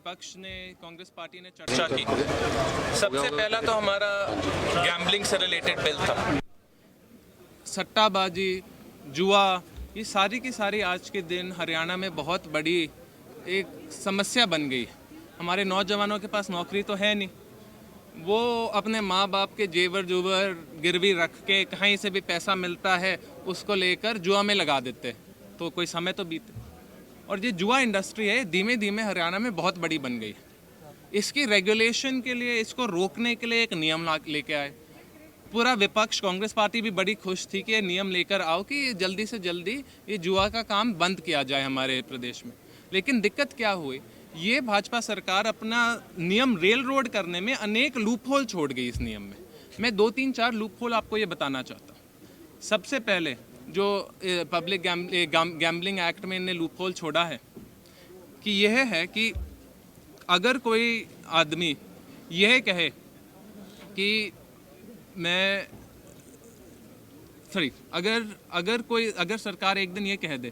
विपक्ष ने, कांग्रेस पार्टी ने चर्चा की। सबसे पहला तो हमारा गैम्बलिंग से रिलेटेड बिल था। सट्टाबाजी, जुआ, ये सारी की सारी आज के दिन हरियाणा में बहुत बड़ी एक समस्या बन गई है। हमारे नौजवानों के पास नौकरी तो है नहीं, वो अपने माँ बाप के जेवर जुवर गिरवी रख के कहीं से भी पैसा मिलता है उसको लेकर जुआ में लगा देते, तो कोई समय तो बीते। और ये जुआ इंडस्ट्री है धीमे धीमे हरियाणा में बहुत बड़ी बन गई है। इसकी रेगुलेशन के लिए, इसको रोकने के लिए एक नियम लेके आए। पूरा विपक्ष, कांग्रेस पार्टी भी बड़ी खुश थी कि ये नियम लेकर आओ कि जल्दी से जल्दी ये जुआ का काम बंद किया जाए हमारे प्रदेश में। लेकिन दिक्कत क्या हुई, ये भाजपा सरकार अपना नियम रेल रोड करने में अनेक लूप होल छोड़ गई इस नियम में। मैं 2-3-4 लूप होल आपको ये बताना चाहता हूँ। सबसे पहले जो पब्लिक गैम्बलिंग एक्ट में इन्हें लूप होल छोड़ा है कि यह है कि अगर कोई आदमी यह कहे कि अगर सरकार एक दिन ये कह दे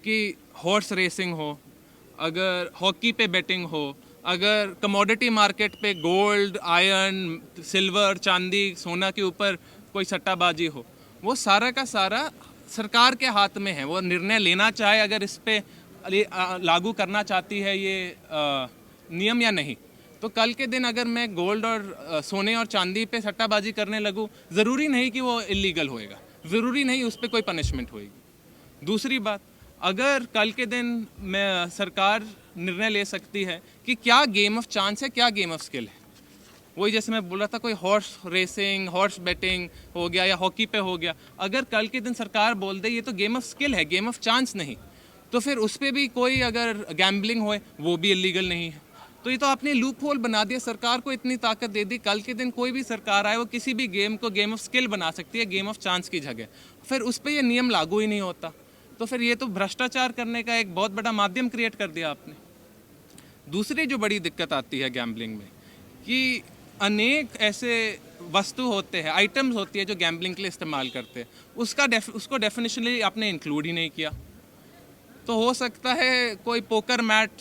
कि हॉर्स रेसिंग हो, अगर हॉकी पे बेटिंग हो, अगर कमोडिटी मार्केट पे गोल्ड, आयरन, सिल्वर, चांदी, सोना के ऊपर कोई सट्टाबाजी हो, वो सारा का सारा सरकार के हाथ में है। वो निर्णय लेना चाहे अगर इस पे लागू करना चाहती है ये नियम या नहीं। तो कल के दिन अगर मैं गोल्ड और सोने और चांदी पे सट्टाबाजी करने लगूँ, ज़रूरी नहीं कि वो इलीगल होएगा, ज़रूरी नहीं उस पर कोई पनिशमेंट होएगी। दूसरी बात, अगर कल के दिन मैं सरकार निर्णय ले सकती है कि क्या गेम ऑफ चांस है, क्या गेम ऑफ स्किल है। वही जैसे मैं बोल रहा था, कोई हॉर्स रेसिंग, हॉर्स बेटिंग हो गया या हॉकी पे हो गया, अगर कल के दिन सरकार बोल दे ये तो गेम ऑफ स्किल है, गेम ऑफ चांस नहीं, तो फिर उस पर भी कोई अगर गैम्बलिंग होए वो भी इलीगल नहीं है। तो ये तो आपने लूप होल बना दिया, सरकार को इतनी ताकत दे दी, कल के दिन कोई भी सरकार आए वो किसी भी गेम को गेम ऑफ स्किल बना सकती है, गेम ऑफ चांस की जगह। फिर उस पर ये नियम लागू ही नहीं होता, तो फिर ये तो भ्रष्टाचार करने का एक बहुत बड़ा माध्यम क्रिएट कर दिया आपने। दूसरी जो बड़ी दिक्कत आती है गैम्बलिंग में कि अनेक ऐसे वस्तु होते हैं, आइटम्स होती है जो गैम्बलिंग के लिए इस्तेमाल करते हैं, उसको डेफिनेशनली आपने इंक्लूड ही नहीं किया। तो हो सकता है कोई पोकर मैट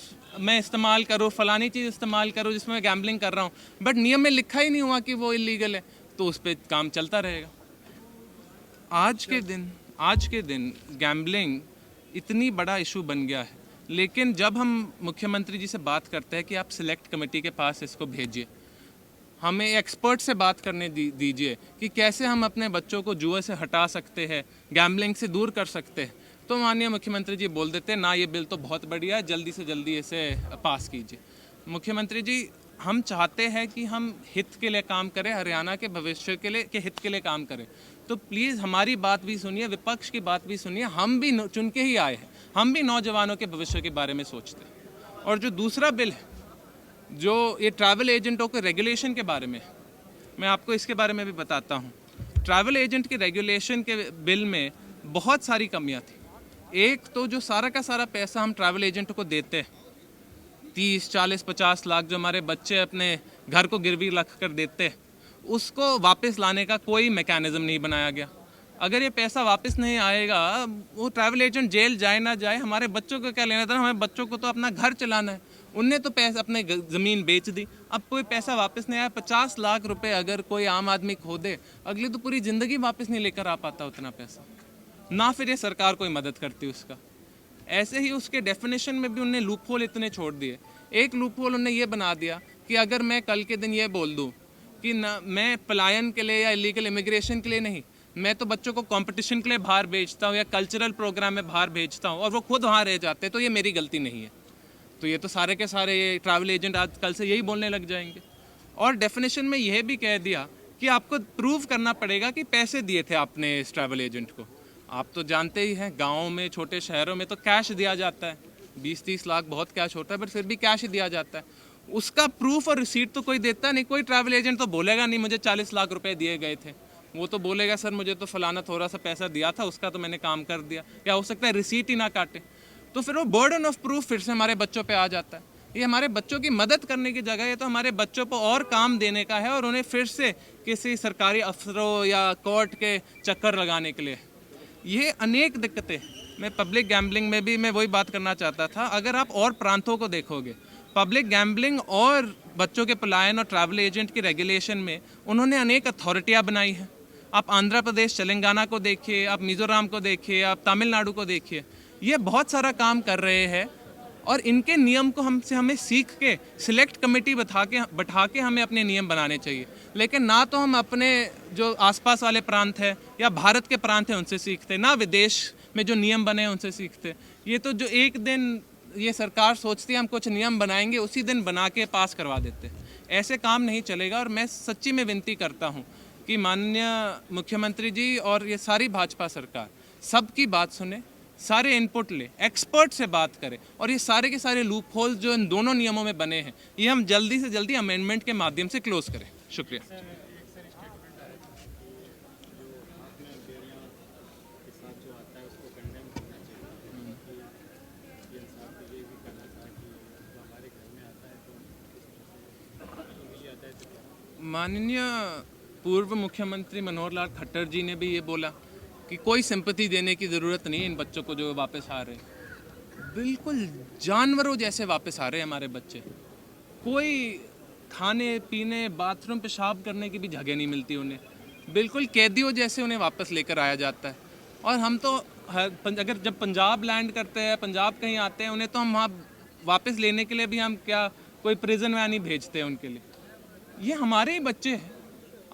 मैं इस्तेमाल करूँ, फलानी चीज़ इस्तेमाल करूँ जिसमें मैं गैम्बलिंग कर रहा हूँ, बट नियम में लिखा ही नहीं हुआ कि वो इलीगल है, तो उस पर काम चलता रहेगा। आज के दिन गैम्बलिंग इतनी बड़ा इशू बन गया है, लेकिन जब हम मुख्यमंत्री जी से बात करते हैं कि आप सिलेक्ट कमेटी के पास इसको भेजिए, हमें एक्सपर्ट से बात करने दीजिए कि कैसे हम अपने बच्चों को जुए से हटा सकते हैं, गैम्बलिंग से दूर कर सकते हैं, तो माननीय मुख्यमंत्री जी बोल देते हैं ना ये बिल तो बहुत बढ़िया है, जल्दी से जल्दी इसे पास कीजिए। मुख्यमंत्री जी, हम चाहते हैं कि हम हित के लिए काम करें, हरियाणा के भविष्य के हित के लिए काम करें, तो प्लीज़ हमारी बात भी सुनिए, विपक्ष की बात भी सुनिए। हम भी चुन के ही आए हैं, हम भी नौजवानों के भविष्य के बारे में सोचते हैं। और जो दूसरा बिल है, जो ये ट्रैवल एजेंटों के रेगुलेशन के बारे में, मैं आपको इसके बारे में भी बताता हूँ। ट्रैवल एजेंट के रेगुलेशन के बिल में बहुत सारी कमियाँ थी। एक तो जो सारा का सारा पैसा हम ट्रैवल एजेंट को देते हैं, 30, 40, 50 लाख जो हमारे बच्चे अपने घर को गिरवी रख कर देते हैं, उसको वापस लाने का कोई मैकेनिज़्म नहीं बनाया गया। अगर ये पैसा वापस नहीं आएगा, वो ट्रैवल एजेंट जेल जाए ना जाए, हमारे बच्चों को क्या लेना था, हमारे बच्चों को तो अपना घर चलाना है। उनने तो पैसा अपने ज़मीन बेच दी, अब कोई पैसा वापस नहीं आया। 50 लाख रुपए अगर कोई आम आदमी खो दे, अगली तो पूरी ज़िंदगी वापस नहीं लेकर आ पाता उतना पैसा, ना फिर ये सरकार कोई मदद करती उसका। ऐसे ही उसके डेफिनेशन में भी उन्होंने लूप होल इतने छोड़ दिए। एक लूप होल उन्होंने ये बना दिया कि अगर मैं कल के दिन ये बोल दूँ कि ना मैं पलायन के लिए या इलीगल इमिग्रेशन के लिए नहीं, मैं तो बच्चों को कंपटीशन के लिए बाहर भेजता हूँ या कल्चरल प्रोग्राम में बाहर भेजता हूँ और वो खुद वहाँ रह जाते हैं, तो ये मेरी गलती नहीं है। तो ये तो सारे के सारे ये ट्रैवल एजेंट आज कल से यही बोलने लग जाएंगे। और डेफिनेशन में यह भी कह दिया कि आपको प्रूव करना पड़ेगा कि पैसे दिए थे आपने इस ट्रैवल एजेंट को। आप तो जानते ही हैं, गाँव में, छोटे शहरों में तो कैश दिया जाता है, 20-30 लाख बहुत कैश होता है, बट फिर भी कैश ही दिया जाता है। उसका प्रूफ और रिसीट तो कोई देता नहीं। कोई ट्रैवल एजेंट तो बोलेगा नहीं मुझे 40 लाख रुपए दिए गए थे, वो तो बोलेगा सर मुझे तो फलाना थोड़ा सा पैसा दिया था, उसका तो मैंने काम कर दिया, या हो सकता है रिसीट ही ना काटे। तो फिर वो बर्डन ऑफ प्रूफ फिर से हमारे बच्चों पे आ जाता है। ये हमारे बच्चों की मदद करने की जगह है तो हमारे बच्चों को और काम देने का है और उन्हें फिर से किसी सरकारी अफसरों या कोर्ट के चक्कर लगाने के लिए। ये अनेक दिक्कतें। मैं पब्लिक गैम्बलिंग में भी मैं वही बात करना चाहता था। अगर आप और प्रांतों को देखोगे पब्लिक गैम्बलिंग और बच्चों के पलायन और ट्रैवल एजेंट की रेगुलेशन में उन्होंने अनेक अथॉरिटियाँ बनाई हैं। आप आंध्र प्रदेश, तेलंगाना को देखिए, आप मिज़ोरम को देखिए, आप तमिलनाडु को देखिए, ये बहुत सारा काम कर रहे हैं और इनके नियम को हमें सीख के सिलेक्ट कमेटी बैठा के हमें अपने नियम बनाने चाहिए। लेकिन ना तो हम अपने जो आसपास वाले प्रांत हैं या भारत के प्रांत हैं उनसे सीखते, ना विदेश में जो नियम बने हैं उनसे सीखते। ये तो जो एक दिन ये सरकार सोचती है हम कुछ नियम बनाएंगे, उसी दिन बना के पास करवा देते। ऐसे काम नहीं चलेगा। और मैं सच्ची में विनती करता हूँ कि माननीय मुख्यमंत्री जी और ये सारी भाजपा सरकार सबकी बात सुने, सारे इनपुट ले, एक्सपर्ट से बात करें और ये सारे के सारे लूप होल जो इन दोनों नियमों में बने हैं ये हम जल्दी से जल्दी अमेंडमेंट के माध्यम से क्लोज करें। शुक्रिया। माननीय पूर्व मुख्यमंत्री मनोहर लाल खट्टर जी ने भी ये बोला कि कोई सिंपैथी देने की ज़रूरत नहीं है इन बच्चों को जो वापस आ रहे हैं। बिल्कुल जानवरों जैसे वापस आ रहे हैं हमारे बच्चे। कोई खाने पीने, बाथरूम, पेशाब करने की भी जगह नहीं मिलती उन्हें। बिल्कुल कैदियों जैसे उन्हें वापस लेकर आया जाता है। और हम तो अगर जब पंजाब लैंड करते हैं, पंजाब कहीं आते हैं, उन्हें तो हम वहाँ वापस लेने के लिए भी हम क्या कोई प्रिजन वैन ही भेजते हैं उनके लिए। ये हमारे ही बच्चे हैं।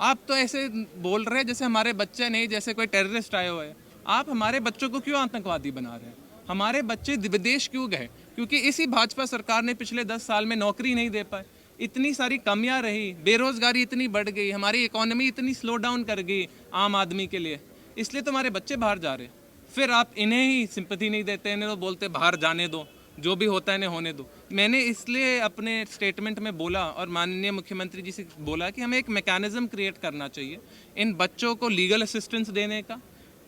आप तो ऐसे बोल रहे हैं जैसे हमारे बच्चे नहीं, जैसे कोई टेररिस्ट आए हुए हैं। आप हमारे बच्चों को क्यों आतंकवादी बना रहे हैं? हमारे बच्चे विदेश क्यों गए? क्योंकि इसी भाजपा सरकार ने पिछले 10 साल में नौकरी नहीं दे पाए। इतनी सारी कमियां रही, बेरोजगारी इतनी बढ़ गई, हमारी इकोनॉमी इतनी स्लो डाउन कर गई आम आदमी के लिए, इसलिए तो हमारे बच्चे बाहर जा रहे हैं। फिर आप इन्हें ही सिंपैथी नहीं देते, इन्हें तो बोलते बाहर जाने दो, जो भी होता है इन्हें होने दो। मैंने इसलिए अपने स्टेटमेंट में बोला और माननीय मुख्यमंत्री जी से बोला कि हमें एक मैकेनिज्म क्रिएट करना चाहिए इन बच्चों को लीगल असिस्टेंस देने का,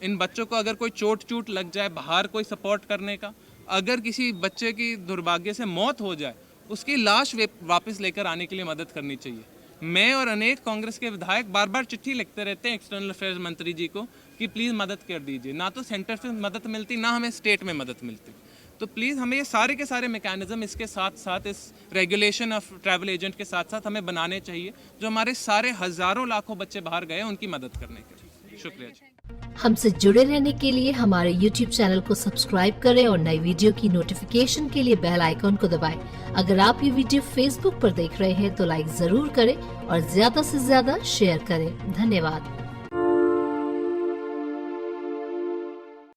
इन बच्चों को अगर कोई चोट लग जाए बाहर कोई सपोर्ट करने का, अगर किसी बच्चे की दुर्भाग्य से मौत हो जाए उसकी लाश वापस लेकर आने के लिए मदद करनी चाहिए। मैं और अनेक कांग्रेस के विधायक बार बार चिट्ठी लिखते रहते हैं एक्सटर्नल अफेयर्स मंत्री जी को कि प्लीज़ मदद कर दीजिए। ना तो सेंटर से मदद मिलती, ना हमें स्टेट में मदद मिलती। तो प्लीज़ हमें ये सारे के सारे मैकेनिज्म इसके साथ साथ इस रेगुलेशन ऑफ ट्रैवल एजेंट के साथ साथ हमें बनाने चाहिए जो हमारे सारे हज़ारों लाखों बच्चे बाहर गए उनकी मदद करने के लिए। शुक्रिया जी। हमसे जुड़े रहने के लिए हमारे YouTube चैनल को सब्सक्राइब करें और नई वीडियो की नोटिफिकेशन के लिए बेल आइकॉन को दबाएं। अगर आप ये वीडियो Facebook पर देख रहे हैं तो लाइक जरूर करें और ज्यादा से ज्यादा शेयर करें। धन्यवाद।